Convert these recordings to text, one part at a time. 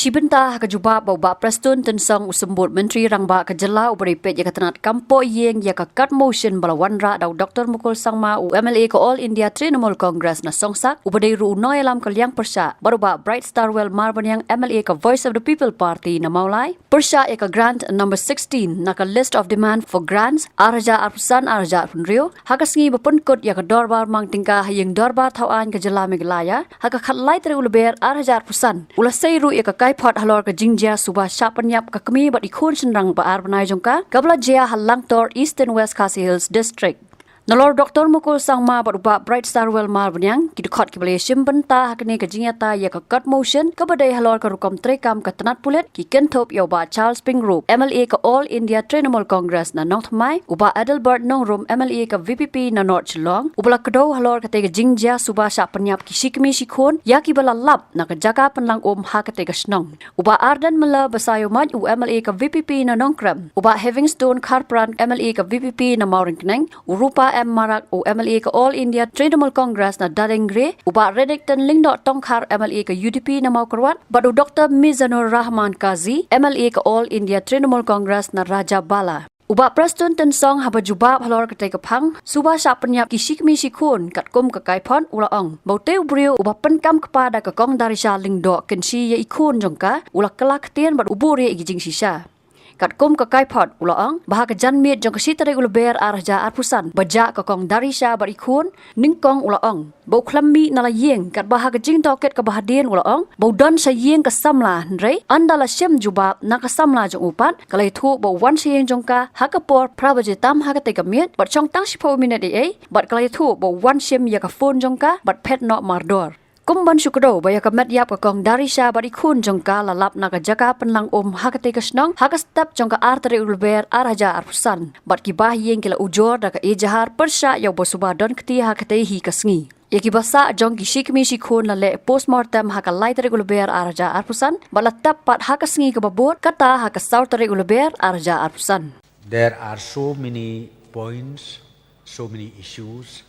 Shibenta hakajuba bauba prestun tensang usembut Menteri Rangba Kejela uberi pet yakatanat kampo yeng yakakat motion balawanra dau Dr. Mukul Sangma u MLA ke All India Trinamool Congress na songsak uberi ru noi alam kaliang persya baruba Bright Star Well Marban yang MLA ke Voice of the People Party na maulai persya yaka grant number 16 naka list of demand for grants arja arpusan arja punrio hakasengi bepenkut yaka dorbar mang tingkah yang dorbar tauan Kejela Meghalaya haka khatlai teri uleber arja arpusan ulah seiru yaka kai pot halor ke jingjia subah syapanyap ke kemi bat ikun senrang ba arbanai jongka kabla jia halang tor East and West Khasi Hills District. Nalor Dr. Mukul Sangma berupa Bright Star Well Marban kidukot kibale simbenta hakni ke jingyata ya ke cut motion kebadai halor ke rukam trekam ke tenat pulet ki kentop ya ba Charles Pingrove MLA ke All India Trinamool Congress na North Mai uba Adelbert Nongrum MLA ke VPP na North Geelong ubala kedo halor ke te jingjia subah syapanyap ki sikmi sikon ya ki bala lap na ke jaga penlang ha ke te snong uba Ardan Mela Basayo Maj u MLA ke VPP na Nongkram uba Havingstone Karpran MLA ke VPP na Mauringkneng urupa M. Marak o MLA ke All India Trinamool Congress na Dadengre uba Redington Lingdok Tongkhar MLA ke UDP na Maukerwat badu Dr. Mizanur Rahman Kazi MLA ke All India Trinamool Congress na Raja Bala uba Preston Tensong haba jubab halor ke Tekapang subah syapanyap kisikmi sikun katkum ke kaipon ulaong baute ubrio uba penkam kepada ke Kong Darisha Lingdok kensi ya ikun jongka ulah kelak tien bad uburi igijing sisa katkum ke kaipot ulaong bahag janmit jong kesitare uleber arja arpusan bajak ke Kong Darisha barikun ningkong ulaong bau klammi nala yeng kat bahag jing toket ke bahadien ulaong bau don sa yeng ke samla nrei andala syem jubab na ke samla jong upat kalai thu bau wan syeng jongka hakapor prabajitam hakate kamiet bat chong tang 10 minit ai bat kalai thu bau wan syem ya ka phone jongka bat pet no mardor Kumban syukro baya kamet yap ke Kong Darisha barikun jongka lalap naga jaka penlang hakate kesnong hakastap jongka arteri ulber araja arpusan bat kibah yeng kila ujor daga ejahar persya yau bosuba don keti hakate hi kasngi yaki basa jong ki sikmi sikun lale postmortem hakalai teri ulber araja arpusan balatap pat hakasngi ke babot kata hakasau teri ulber araja arpusan. There are so many points, so many issues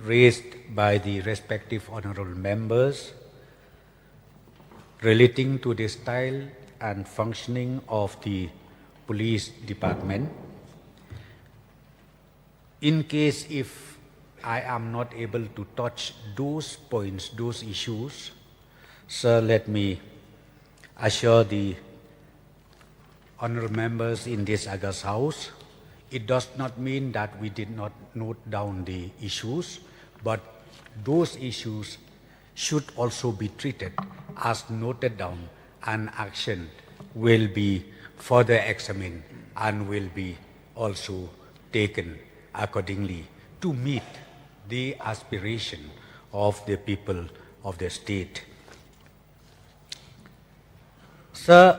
raised by the respective honorable members relating to the style and functioning of the police department. In case if I am not able to touch those points, those issues, sir, let me assure the honorable members in this August House, it does not mean that we did not note down the issues, but those issues should also be treated as noted down, and action will be further examined and will be also taken accordingly to meet the aspiration of the people of the state. Sir,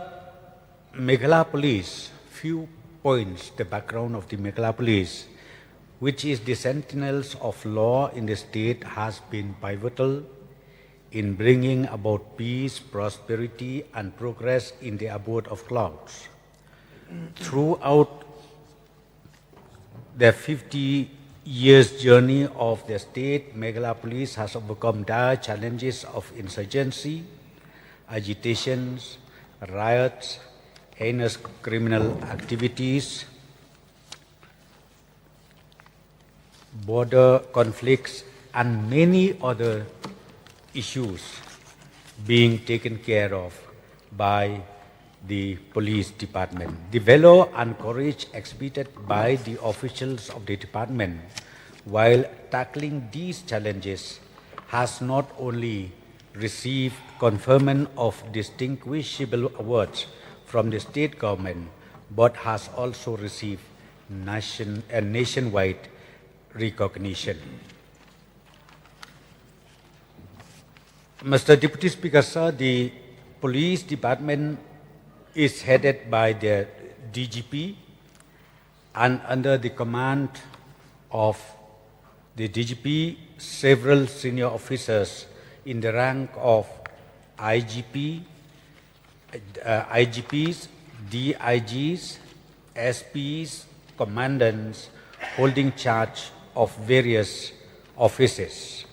Meghalaya Police, few points the background of the Meghalaya Police, which is the sentinels of law in the state, has been pivotal in bringing about peace, prosperity and progress in the abode of clouds. Throughout the 50 years journey of the state, Meghalaya Police has overcome dire challenges of insurgency, agitations, riots, heinous criminal activities, border conflicts, and many other issues being taken care of by the police department. The valor and courage exhibited by the officials of the department while tackling these challenges has not only received conferment of distinguishable awards from the state government, but has also received nationwide recognition. Mr. Deputy Speaker, sir, the police department is headed by the DGP, and under the command of the DGP, several senior officers in the rank of IGPs, DIGs, SPs, commandants holding charge of various offices.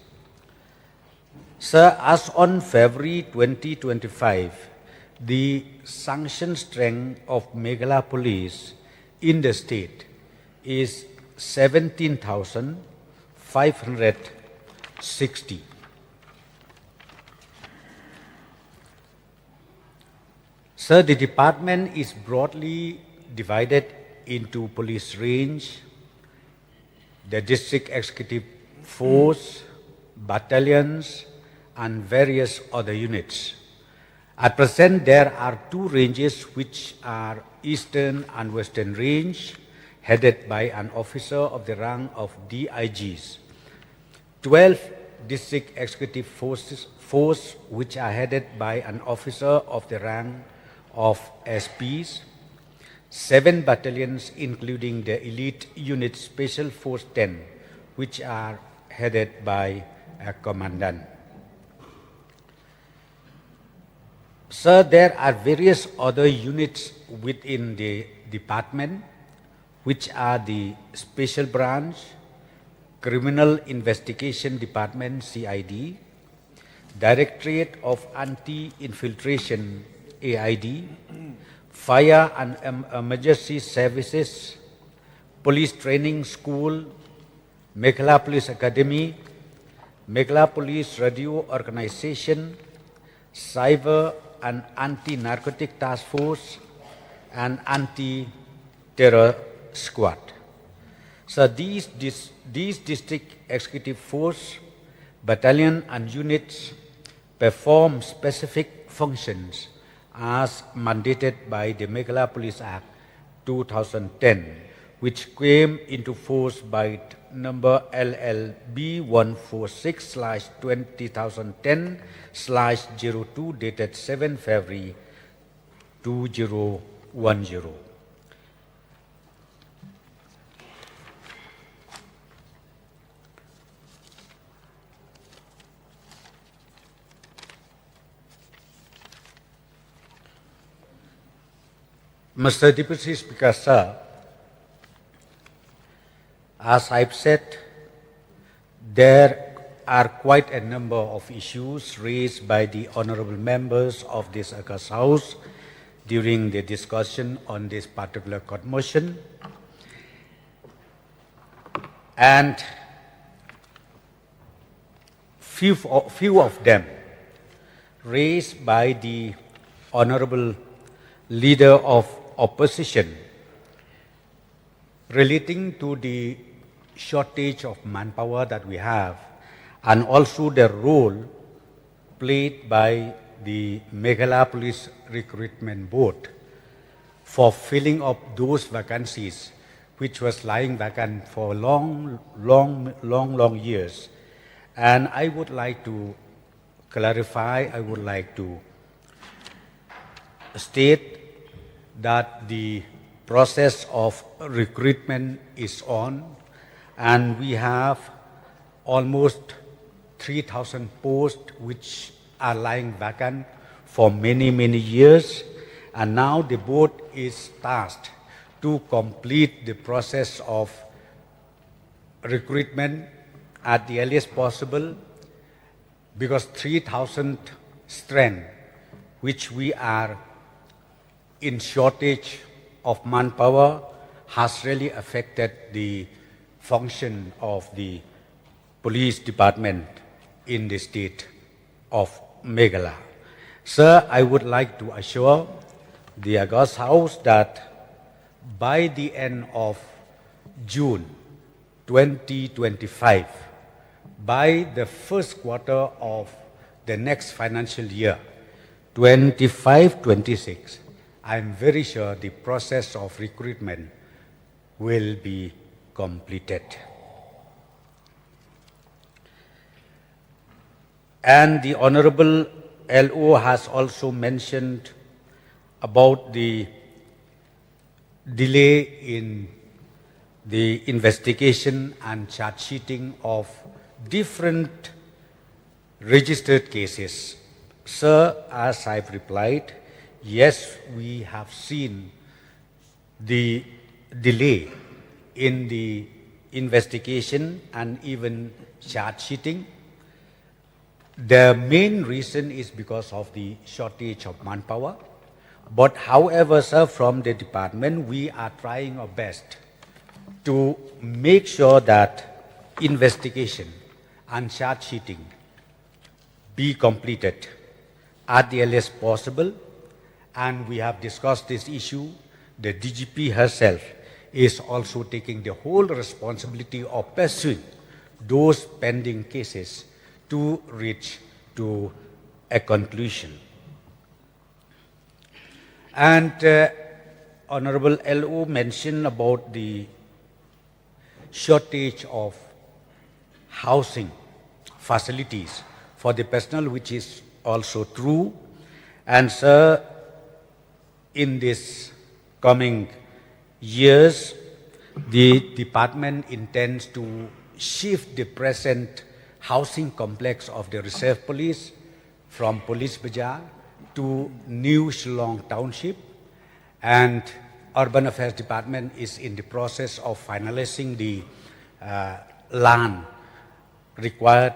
Sir, as on February 2025, the sanction strength of Meghalaya police in the state is 17,560. Sir, the department is broadly divided into police range, the district executive force, battalions, and various other units. At present, there are two ranges which are Eastern and Western Range, headed by an officer of the rank of DIGs. 12 district executive force which are headed by an officer of the rank of SPs. 7 battalions, including the elite unit Special Force 10, which are headed by a commandant. Sir, there are various other units within the department, which are the Special Branch, Criminal Investigation Department, CID, Directorate of Anti-Infiltration, AID, Fire and Emergency Services, Police Training School, Meghalaya Police Academy, Meghalaya Police Radio Organization, Cyber and Anti-Narcotic Task Force, and Anti-Terror Squad. So these district executive force, battalion and units perform specific functions as mandated by the Meghalaya Police Act 2010, which came into force by number LLB 146/2010/02 dated 7 February 2010. Mr. Deputy Speaker, sir, as I've said, there are quite a number of issues raised by the honorable members of this August House during the discussion on this particular court motion. And few of them raised by the honorable leader of opposition relating to the shortage of manpower that we have, and also the role played by the Meghalaya Police Recruitment Board for filling up those vacancies which was lying vacant for long years. And I would like to clarify, I would like to state that the process of recruitment is on, and we have almost 3,000 posts which are lying vacant for many years, and now the board is tasked to complete the process of recruitment at the earliest possible, because 3,000 strength which we are in shortage of manpower has really affected the function of the police department in the state of Meghalaya. Sir, I would like to assure the August House that by the end of June 2025, by the first quarter of the next financial year, 25-26, I'm very sure the process of recruitment will be completed. And the Honorable LO has also mentioned about the delay in the investigation and charge sheeting of different registered cases. Sir, as I've replied, yes, we have seen the delay in the investigation and even charge sheeting. The main reason is because of the shortage of manpower. But however, sir, from the department, we are trying our best to make sure that investigation and charge sheeting be completed at the earliest possible. And we have discussed this issue. The DGP herself is also taking the whole responsibility of pursuing those pending cases to reach to a conclusion. And Honorable LO mentioned about the shortage of housing facilities for the personnel, which is also true. And sir, in this coming years, the department intends to shift the present housing complex of the Reserve Police from Police Bazaar to New Shillong Township, and Urban Affairs Department is in the process of finalizing the land required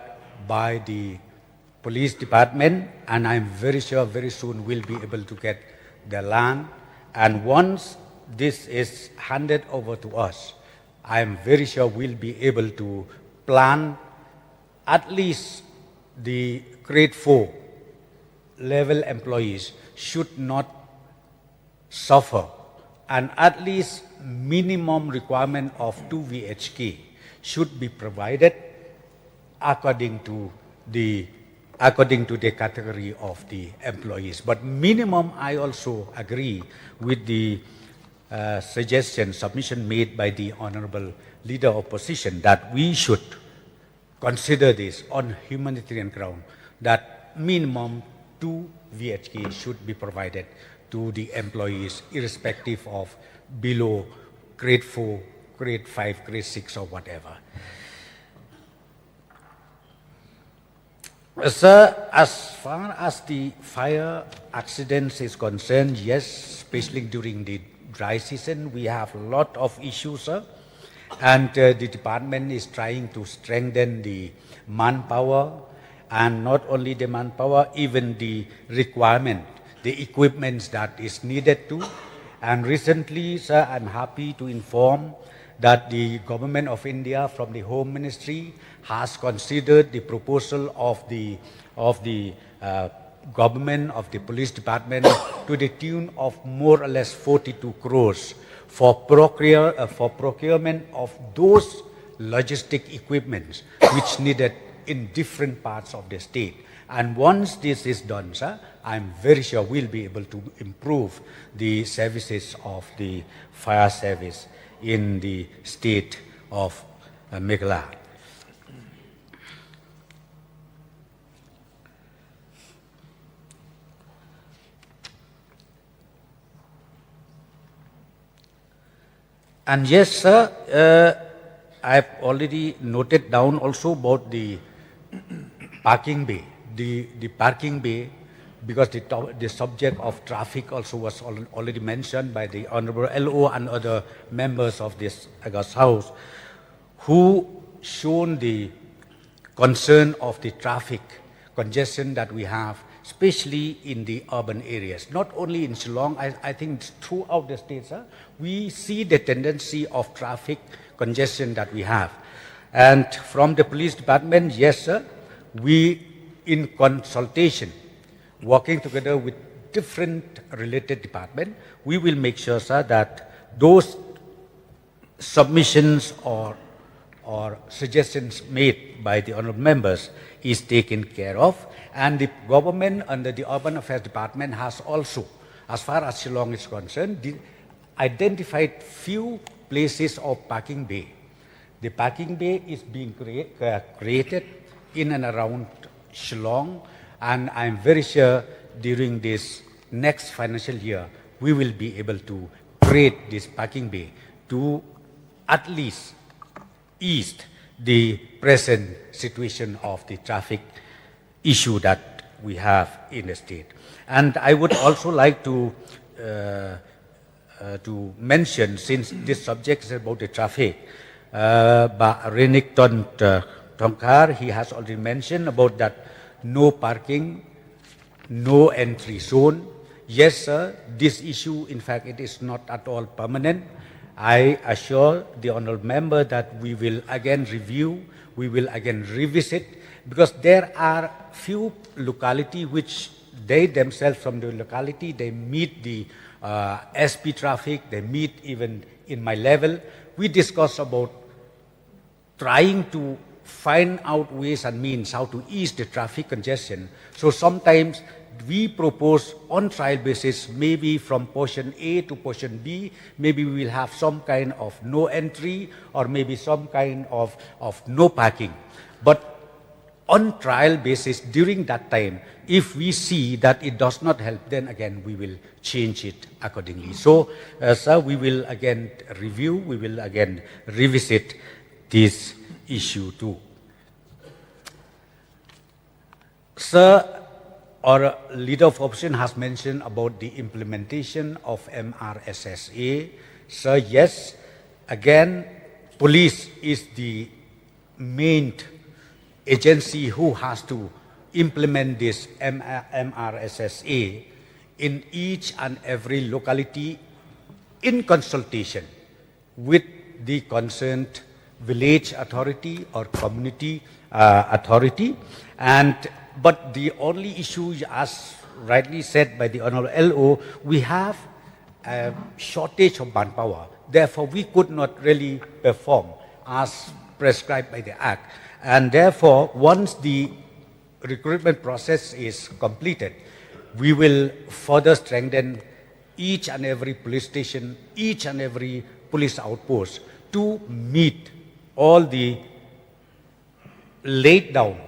by the Police Department, and I'm very sure very soon we'll be able to get the land. And once this is handed over to us, I'm very sure we'll be able to plan at least the grade 4 level employees should not suffer, and at least minimum requirement of 2 VHK should be provided according to the category of the employees. But minimum, I also agree with the submission made by the Honorable Leader of Opposition that we should consider this on humanitarian ground, that minimum 2 VHK should be provided to the employees irrespective of below grade 4, grade 5, grade 6 or whatever. Sir, as far as the fire accidents is concerned, yes, especially during the dry season, we have a lot of issues, sir. And the department is trying to strengthen the manpower, and not only the manpower, even the requirement, the equipments that is needed to. And recently, sir, I'm happy to inform that the Government of India from the Home Ministry has considered the proposal of the government of the Police Department to the tune of more or less 42 crores for procurement of those logistic equipments which needed in different parts of the state. And once this is done, sir, I'm very sure we'll be able to improve the services of the fire service in the state of Meghalaya. And yes, sir, I've already noted down also about the parking bay. The parking bay, because the subject of traffic also was already mentioned by the Honorable LO and other members of this August House, who shown the concern of the traffic congestion that we have, especially in the urban areas. Not only in Shillong, I think throughout the state, sir, we see the tendency of traffic congestion that we have. And from the police department, yes, sir, we, in consultation, working together with different related departments, we will make sure, sir, that those submissions or suggestions made by the honorable members is taken care of. And the government under the Urban Affairs Department has also, as far as Shillong is concerned, identified few places of parking bay. The parking bay is being created in and around Shillong, and I'm very sure during this next financial year, we will be able to create this parking bay to at least ease the present situation of the traffic issue that we have in the state. And I would also like to mention, since this subject is about the traffic, Renik Tongkar, he has already mentioned about that no parking, no entry zone. Yes, sir, this issue, in fact, it is not at all permanent. I assure the honourable member that we will again review, we will again revisit, because there are few locality which they themselves from the locality, they meet the SP traffic, they meet even in my level. We discuss about trying to find out ways and means how to ease the traffic congestion. So sometimes we propose on trial basis, maybe from portion A to portion B, maybe we will have some kind of no entry or maybe some kind of no parking. But on trial basis, during that time, if we see that it does not help, then again we will change it accordingly. So, sir, we will again review, we will again revisit this issue too. Sir, our leader of opposition has mentioned about the implementation of MRSSA. Sir, yes, again, police is the main agency who has to implement this MRSSA in each and every locality in consultation with the concerned village authority or community authority. But the only issue, as rightly said by the Honorable LO, we have a shortage of manpower. Therefore, we could not really perform as prescribed by the Act. And therefore, once the recruitment process is completed, we will further strengthen each and every police station, each and every police outpost to meet all the laid down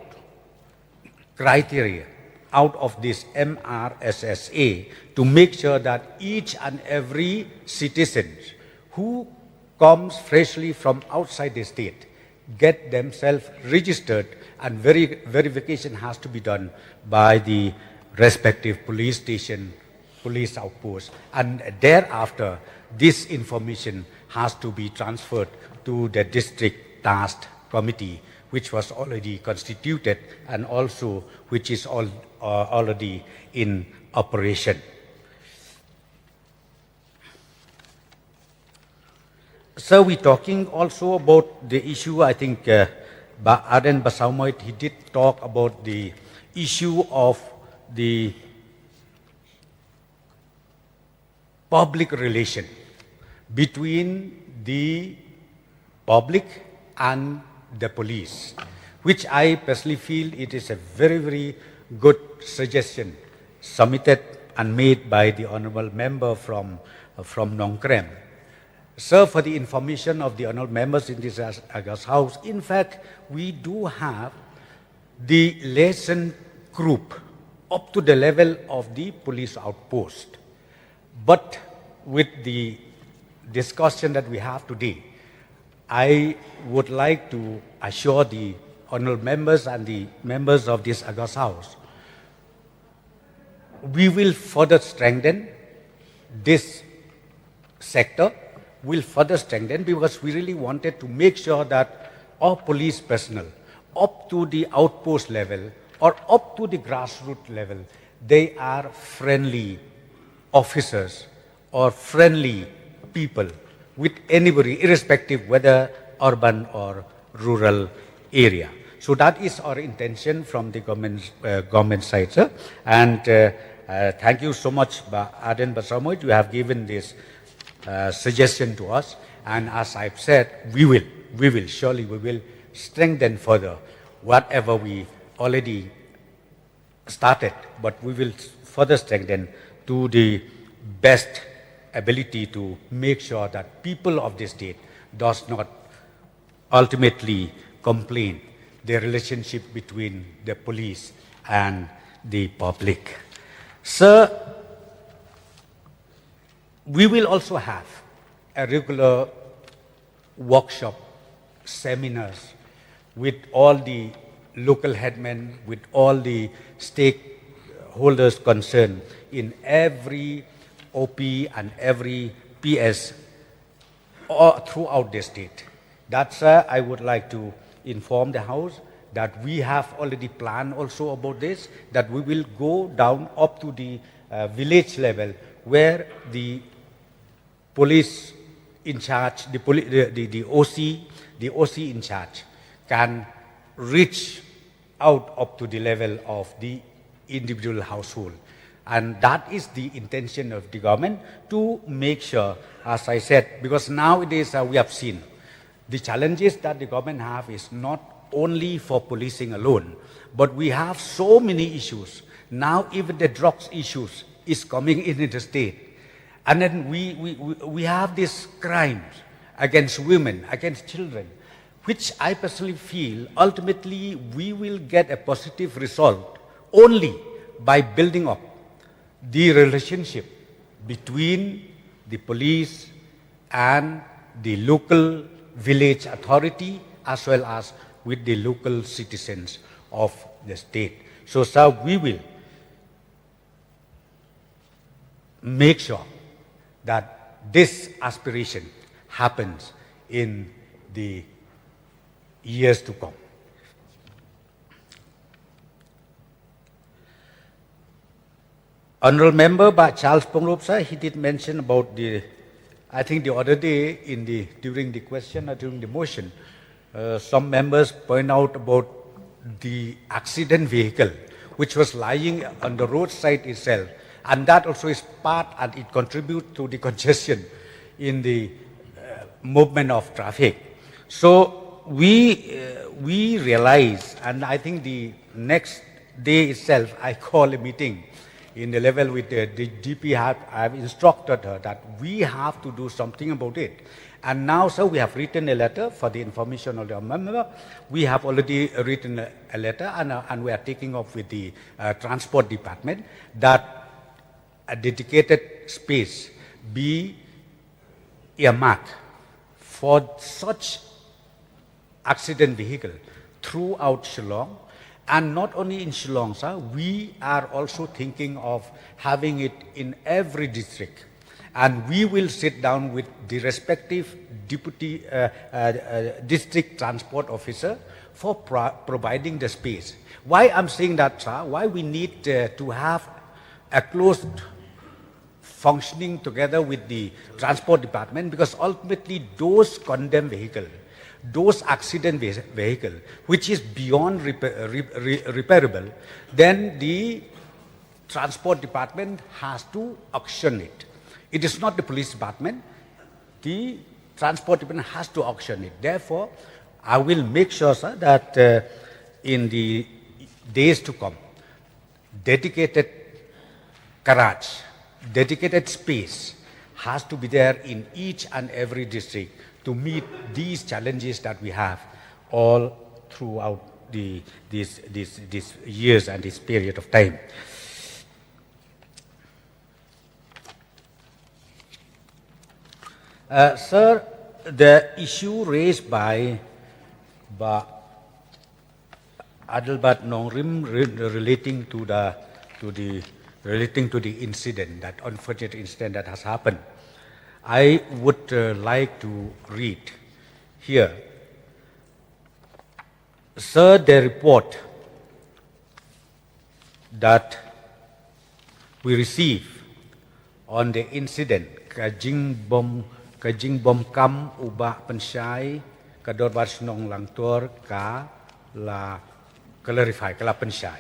criteria out of this MRSSA to make sure that each and every citizen who comes freshly from outside the state get themselves registered, and verification has to be done by the respective police station, police outpost, and thereafter this information has to be transferred to the district task committee, which was already constituted and also which is already in operation. So we're talking also about the issue, I think Aden Basaumoit, he did talk about the issue of the public relation between the public and the police, which I personally feel it is a very, very good suggestion submitted and made by the honourable member from Nongkrem. Sir, for the information of the honourable members in this August House, in fact, we do have the liaison group up to the level of the police outpost. But with the discussion that we have today, I would like to assure the honourable members and the members of this August House, we will further strengthen this sector, will further strengthen, because we really wanted to make sure that our police personnel up to the outpost level or up to the grassroots level, they are friendly officers or friendly people with anybody, irrespective whether urban or rural area. So that is our intention from the government side, sir. And thank you so much, Aden Basaumoit. You have given this suggestion to us, and as I've said, we will surely strengthen further whatever we already started, but we will further strengthen to the best ability to make sure that people of this state does not ultimately complain the relationship between the police and the public. Sir, we will also have a regular workshop, seminars with all the local headmen, with all the stakeholders concerned in every OP and every PS throughout the state. That's I would like to inform the House that we have already planned also about this, that we will go down up to the village level where the police in charge, the OC in charge can reach out up to the level of the individual household. And that is the intention of the government to make sure, as I said, because nowadays we have seen the challenges that the government have is not only for policing alone, but we have so many issues. Now even the drugs issues is coming in the state. And then we have these crimes against women, against children, which I personally feel ultimately we will get a positive result only by building up the relationship between the police and the local village authority as well as with the local citizens of the state. So, sir, we will make sure that this aspiration happens in the years to come. Honorable Member by Charles Pongrop, sir, he did mention about I think the other day during the question or during the motion, some members point out about the accident vehicle which was lying on the roadside itself, and that also is part and it contributes to the congestion in the movement of traffic. So we realize, and I think the next day itself I call a meeting in the level with the DP. I have instructed her that we have to do something about it. And now, sir, we have written a letter for the information of the member. We have already written a letter and we are taking up with the transport department that a dedicated space be earmarked for such accident vehicle throughout Shillong. And not only in Shillong, sir, we are also thinking of having it in every district. And we will sit down with the respective deputy district transport officer for providing the space. Why I'm saying that, sir? Why we need to have a close functioning together with the transport department? Because ultimately those condemned vehicles, those accident vehicle, which is beyond repairable, then the transport department has to auction it. It is not the police department. The transport department has to auction it. Therefore, I will make sure, sir, that in the days to come, dedicated garage, dedicated space has to be there in each and every district to meet these challenges that we have all throughout these years and this period of time. Sir, the issue raised by Adelbert Nongrim relating to the incident, that unfortunate incident that has happened, I would like to read here. Sir, the report that we received on the incident Kajing bom kam ubah pensyai kador barsnong langtor ka la clarify kala pensyai.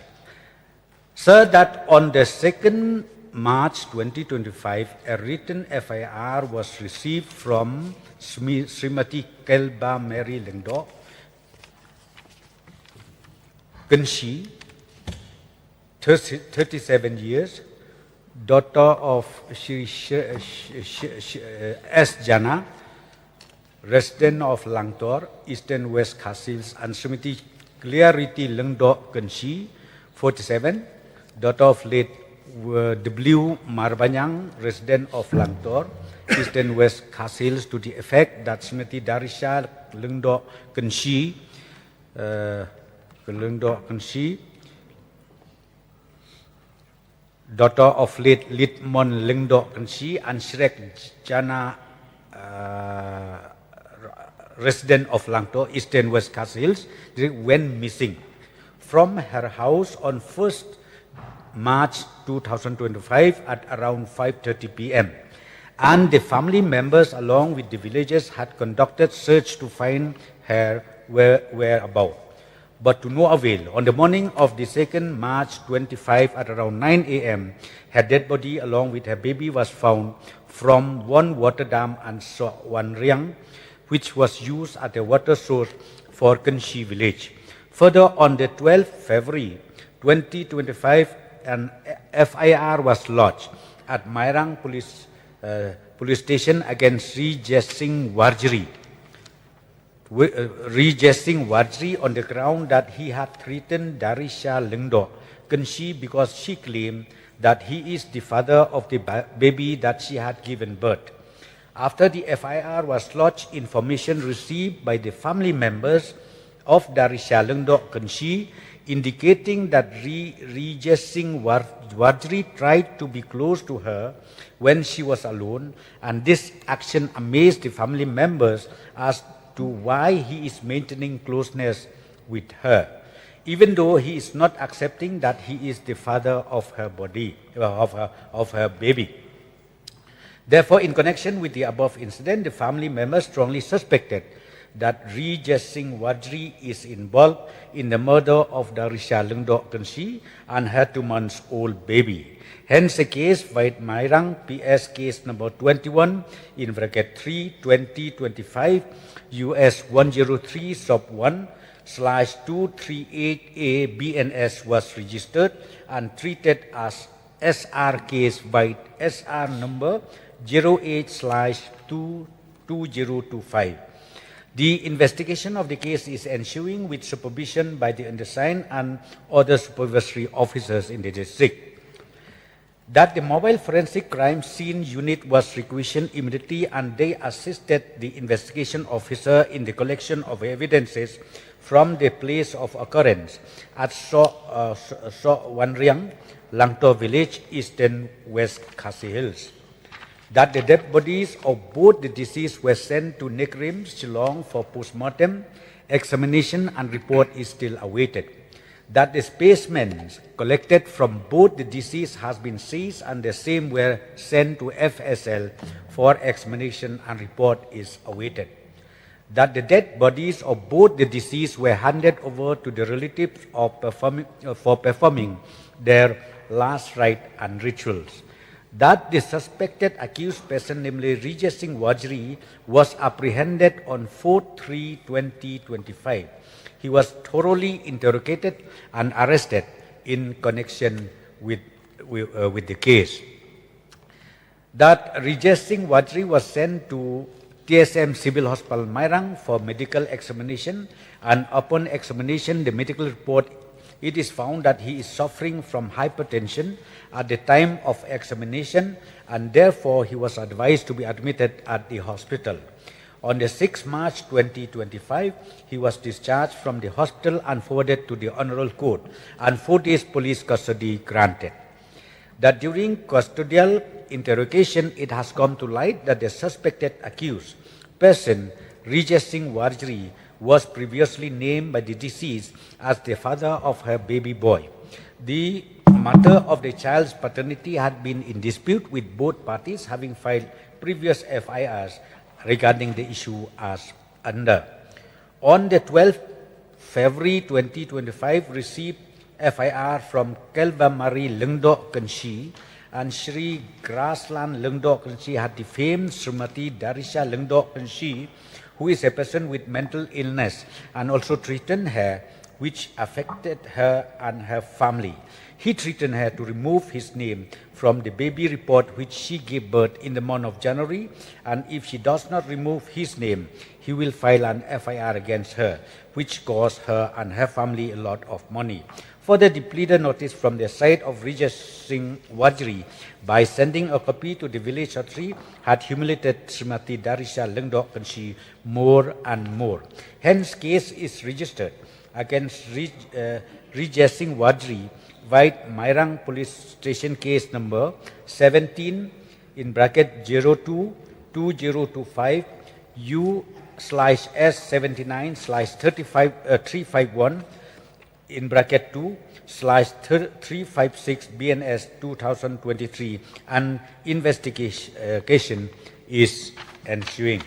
Sir, that on the 2nd March 2025, a written FIR was received from Srimati Kelba Mary Lengdo Kenshi, 37 years, daughter of Shri S. Jana, resident of Langtor, Eastern West Khasils, and Srimati Clarity Lengdo Kenshi, 47, daughter of late W. Marbanyang, resident of Langtor, Eastern West Khasils, to the effect that Srimati Darisha Lengdo Kenshi, daughter of late Litmon Lengdo Kenshi, and Shrek Jana resident of Langtor, Eastern West Khasi Hills, went missing from her house on 1st March 2025 at around 5:30 p.m. And the family members along with the villagers had conducted search to find her whereabouts. But to no avail. On the morning of the 2nd March 25 at around 9 a.m., her dead body along with her baby was found from one water dam and Wan Riang, which was used as a water source for Kanshi village. Further, on the 12th February 2025, an FIR was lodged at Mairang Police Station against Rijat Singh Warjri on the ground that he had threatened Darisha Lingdo Kanshi because she claimed that he is the father of the baby that she had given birth. After the FIR was lodged, information received by the family members of Darisha Lingdo Kanshi indicating that Rijat Singh Warjri tried to be close to her when she was alone, and this action amazed the family members as to why he is maintaining closeness with her, even though he is not accepting that he is the father of her baby. Therefore, in connection with the above incident, the family members strongly suspected that Rijat Singh Warjri is involved in the murder of Darisha Lingdo Kanshi and her 2-month-old baby. Hence, the case by Mairang PS case number 21 in bracket 3 2025 US 103 sub 1/238A BNS was registered and treated as SR case by SR number 08/2025. The investigation of the case is ensuing with supervision by the undersigned and other supervisory officers in the district. That the mobile forensic crime scene unit was requisitioned immediately and they assisted the investigation officer in the collection of evidences from the place of occurrence at Wan Riang, Langtor village, Eastern West Khasi Hills. That the dead bodies of both the deceased were sent to Nekrim, Shillong for postmortem examination and report is still awaited. That the specimens collected from both the deceased has been seized and the same were sent to FSL for examination and report is awaited. That the dead bodies of both the deceased were handed over to the relatives for performing their last rite and rituals. That the suspected accused person, namely Rijat Singh Warjri, was apprehended on 4/3/2025. He was thoroughly interrogated and arrested in connection with the case. That Rijat Singh Warjri was sent to TSM Civil Hospital Mairang for medical examination, and upon examination, the medical report, it is found that he is suffering from hypertension at the time of examination and therefore he was advised to be admitted at the hospital. On the 6th March 2025, he was discharged from the hospital and forwarded to the Honorable Court and 4 days police custody granted. That during custodial interrogation, it has come to light that the suspected accused person, Rijat Singh Warjri, was previously named by the deceased as the father of her baby boy. The matter of the child's paternity had been in dispute with both parties having filed previous FIRs regarding the issue as under. On the 12th February 2025, received FIR from Kelvamari Lingdo Kanshi and Shri Grasland Lingdo Kanshi had defamed Srimati Darisha Lingdo Kanshi, who is a person with mental illness, and also threatened her, which affected her and her family. He threatened her to remove his name from the baby report which she gave birth in the month of January, and if she does not remove his name, he will file an FIR against her, which cost her and her family a lot of money. Further, the pleader notice from the side of Rijat Singh Warjri by sending a copy to the village authority had humiliated Srimati Darisha Lingdo Kanshi more and more. Hence, case is registered against Rijat Singh Warjri via Mairang Police Station case number 17 in bracket 02/2025 U 2/S79/351 in bracket 2/356 BNS 2023, and investigation is ensuing.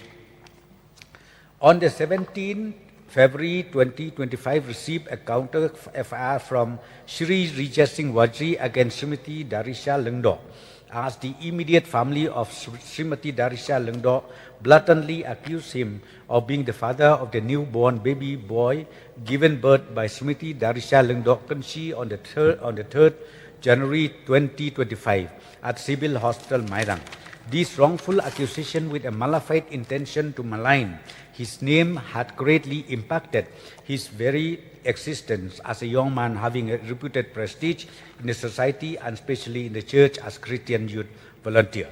On the 17th February 2025, received a counter FIR from Shri Rijat Singh Wajri against Srimati Darisha Lengdo, as the immediate family of Srimati Darisha Lengdo blatantly accused him of being the father of the newborn baby boy given birth by Srimati Darisha Lengdo Kanshi on the 3rd January 2025 at Civil Hospital, Mairang. This wrongful accusation with a malignant intention to malign his name had greatly impacted his very existence as a young man having a reputed prestige in the society and especially in the church as Christian youth volunteer.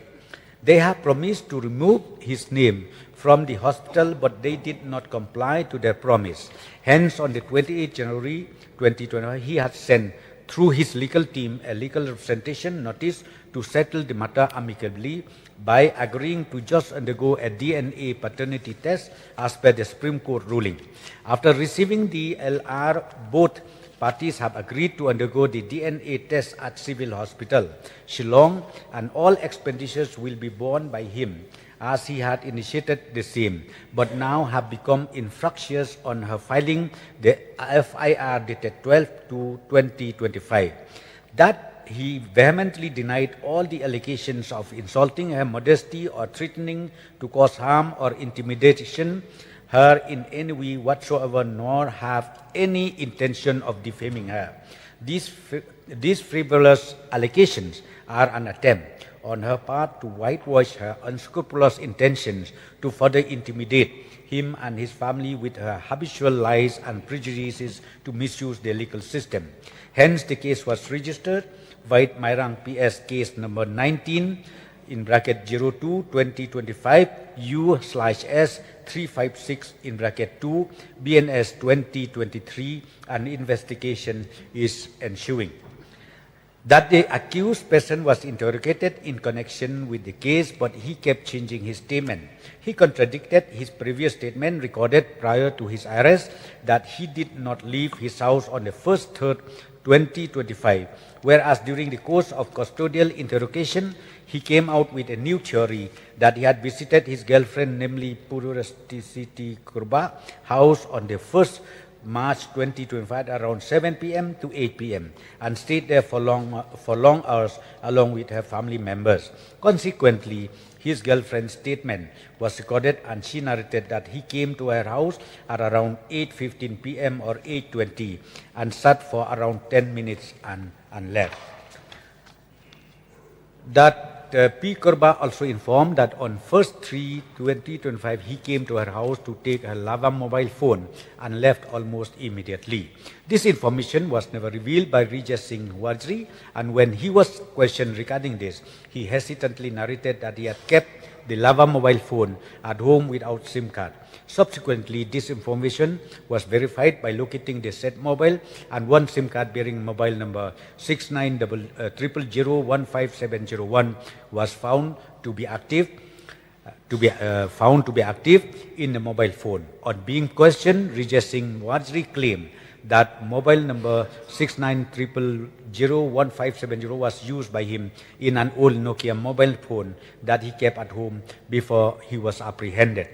They have promised to remove his name from the hospital, but they did not comply to their promise. Hence, on the 28th January 2025, he had sent through his legal team a legal representation notice to settle the matter amicably by agreeing to just undergo a DNA paternity test as per the Supreme Court ruling. After receiving the LR, both parties have agreed to undergo the DNA test at Civil Hospital, Shillong, and all expenditures will be borne by him, as he had initiated the same, but now have become infructuous on her filing the FIR dated 12/2/2025. That he vehemently denied all the allegations of insulting her modesty or threatening to cause harm or intimidation her in any way whatsoever, nor have any intention of defaming her. These frivolous allegations are an attempt on her part to whitewash her unscrupulous intentions to further intimidate him and his family with her habitual lies and prejudices to misuse the legal system. Hence, the case was registered White Mairang PS case number 19 in bracket 02/2025 U/S 356 in bracket 2 BNS 2023, and investigation is ensuing. That the accused person was interrogated in connection with the case, but he kept changing his statement. He contradicted his previous statement recorded prior to his arrest that he did not leave his house on the 1/3 2025, whereas during the course of custodial interrogation, he came out with a new theory that he had visited his girlfriend, namely Purusthiti Kurba, house on the 1st March 2025 around 7 p.m. to 8 p.m. and stayed there for long hours along with her family members. Consequently, his girlfriend's statement was recorded, and she narrated that he came to her house at around 8:15 p.m. or 8:20 and sat for around 10 minutes and left. That P. Kurba also informed that on 1/3/2025 he came to her house to take her Lava mobile phone and left almost immediately. This information was never revealed by Rijat Singh Wajri, and when he was questioned regarding this, he hesitantly narrated that he had kept the Lava mobile phone at home without SIM card. Subsequently, this information was verified by locating the said mobile, and one SIM card bearing mobile number 6900015701 was found to be active in the mobile phone. On being questioned, Rijat Singh Wajri claimed that mobile number 6900015701 was used by him in an old Nokia mobile phone that he kept at home before he was apprehended.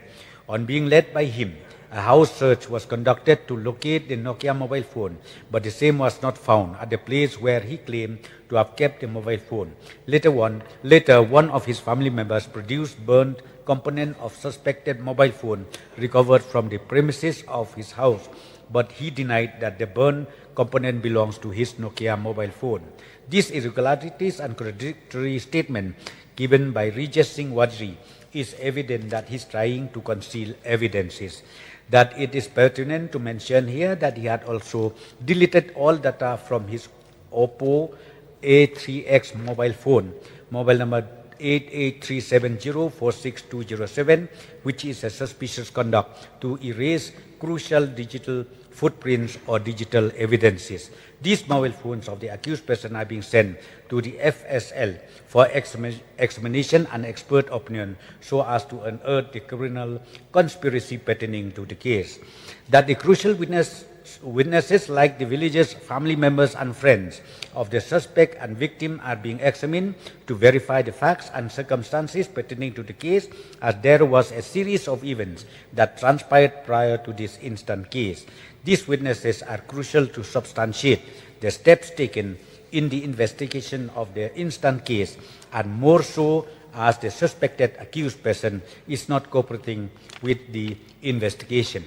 On being led by him, a house search was conducted to locate the Nokia mobile phone, but the same was not found at the place where he claimed to have kept the mobile phone. Later, one of his family members produced burnt component of suspected mobile phone recovered from the premises of his house, but he denied that the burnt component belongs to his Nokia mobile phone. These irregularities and contradictory statement given by Rijat Singh Wajri is evident that he is trying to conceal evidences. That it is pertinent to mention here that he had also deleted all data from his Oppo A3X mobile phone, mobile number 8837046207, which is a suspicious conduct, to erase crucial digital footprints, or digital evidences. These mobile phones of the accused person are being sent to the FSL for examination and expert opinion so as to unearth the criminal conspiracy pertaining to the case. That the crucial witnesses like the villagers, family members and friends of the suspect and victim are being examined to verify the facts and circumstances pertaining to the case, as there was a series of events that transpired prior to this instant case. These witnesses are crucial to substantiate the steps taken in the investigation of the instant case, and more so as the suspected accused person is not cooperating with the investigation.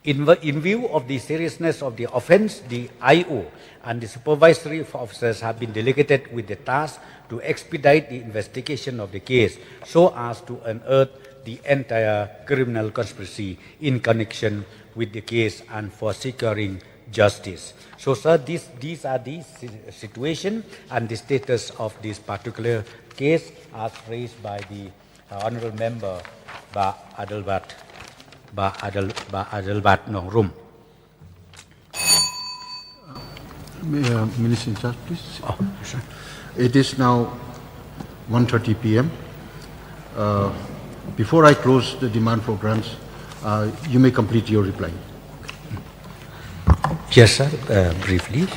In view of the seriousness of the offense, the IO and the supervisory officers have been delegated with the task to expedite the investigation of the case so as to unearth the entire criminal conspiracy in connection with the case and for securing justice. So, sir, these are the situation and the status of this particular case as raised by the Honourable Member Ba Adelbat Nongrum. Minister in charge, please. Oh, sure. It is now 1:30 p.m. Before I close the demand for grants, you may complete your reply. Yes, sir. Briefly.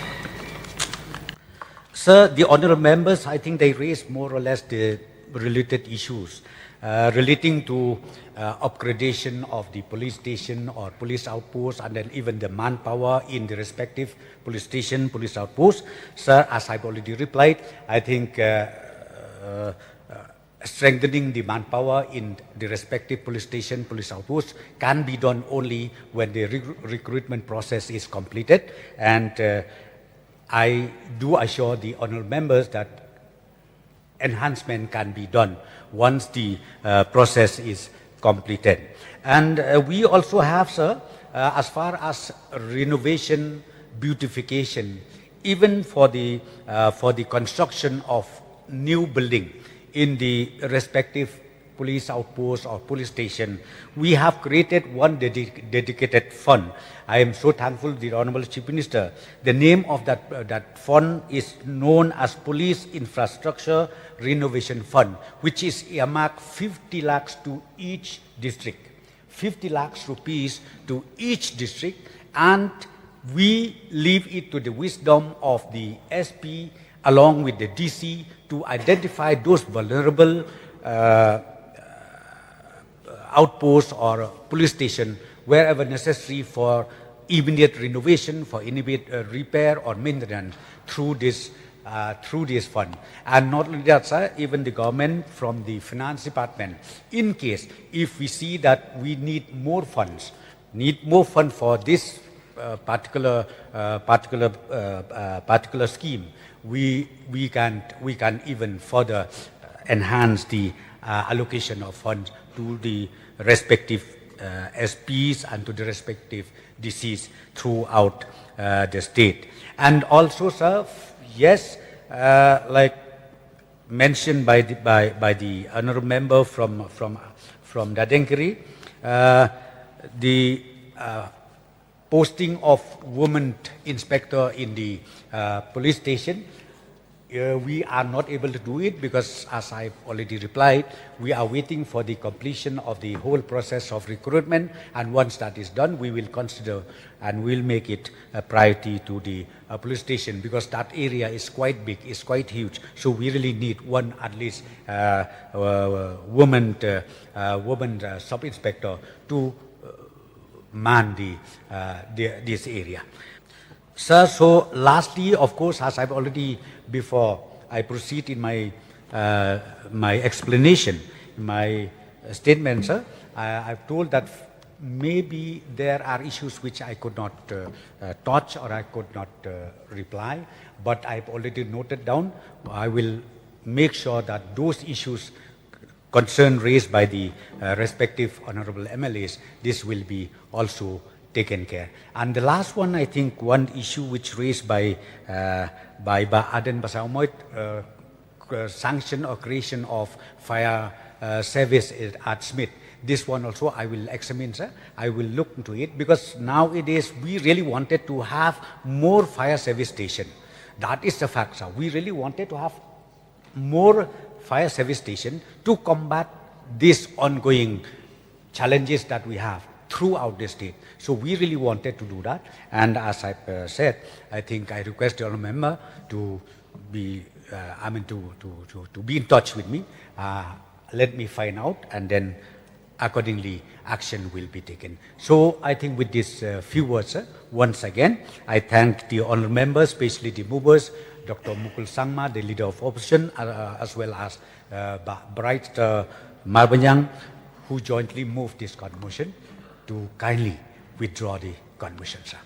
Sir, the honourable members, I think they raised more or less the related issues relating to upgradation of the police station or police outpost, and then even the manpower in the respective police station, police outpost. Sir, as I've already replied, I think strengthening the manpower in the respective police station, police outpost can be done only when the recruitment process is completed. And I do assure the honourable members that enhancement can be done once the process is completed. And we also have, sir, as far as renovation, beautification, even for the construction of new building in the respective police outpost or police station, we have created one dedicated fund. I am so thankful to the Honourable Chief Minister. The name of that fund is known as Police Infrastructure Renovation Fund, which is earmarked 50 lakhs to each district, 50 lakhs rupees to each district, and we leave it to the wisdom of the SP along with the DC to identify those vulnerable outposts or police station wherever necessary for immediate renovation, for immediate repair or maintenance through this fund. And not only that, sir, even the government from the finance department, in case if we see that we need more funds for this particular scheme, we can even further enhance the allocation of funds to the respective SPs and to the respective DCs throughout the state. And also, sir, yes, like mentioned by the honourable member from Dadenkiri, the posting of woman inspector in the police station, we are not able to do it because, as I've already replied, we are waiting for the completion of the whole process of recruitment, and once that is done, we will consider and we'll make it a priority to the police station, because that area is quite big, is quite huge. So we really need one, at least, woman sub-inspector to man this area. Sir, so lastly, of course, as I've already, before I proceed in my explanation, my statement, sir, I've told that maybe there are issues which I could not touch or I could not reply, but I've already noted down. I will make sure that those issues concern raised by the respective honourable MLAs, this will be also taken care. And the last one, I think, one issue which raised by Aden Basaumoit, sanction or creation of fire service at Smith. this one also I will examine, sir. I will look into it because nowadays we really wanted to have more fire service station. That is the fact, sir. We really wanted to have more fire service station to combat these ongoing challenges that we have throughout the state. So we really wanted to do that. And as I said, I think I request the honourable member to be, to be in touch with me. Let me find out, and then accordingly action will be taken. So I think with these few words, once again, I thank the honourable members, especially the movers, Dr. Mukul Sangma, the leader of opposition, as well as Bright Marbanyang, who jointly moved this motion to kindly withdraw the motion, sir.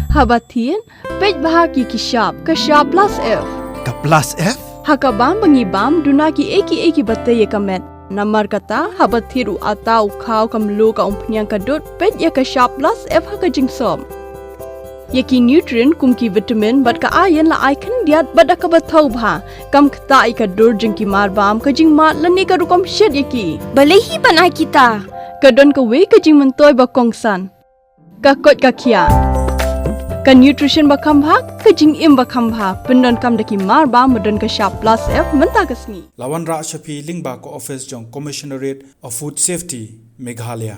Habatin, pej bahagi kishab, kashab plus F. Ka plus F? Hakabam bangibam dunaki eki batay kamet. Namar kata habathiru atau kau kamlu ka umpnyang kadut pej ya kashab plus F hakajingsom. Yaki nutrient kumki vitamin bat ka iron la icon diat bat ka bathau bha kam khta I ka dur jingki marbam ka jing mat lani ka rukom shed yaki balehi banai kita ka don ka we ka jing mentoy ba kongsan ka kot ka khia ka nutrition ba kham bha ka jing im ba kham bha pendon kam daki marbam modon ka sharp plus F menta kasni Lawan Ra Shafi Lingba ko office jong Commissionerate of Food Safety Meghalaya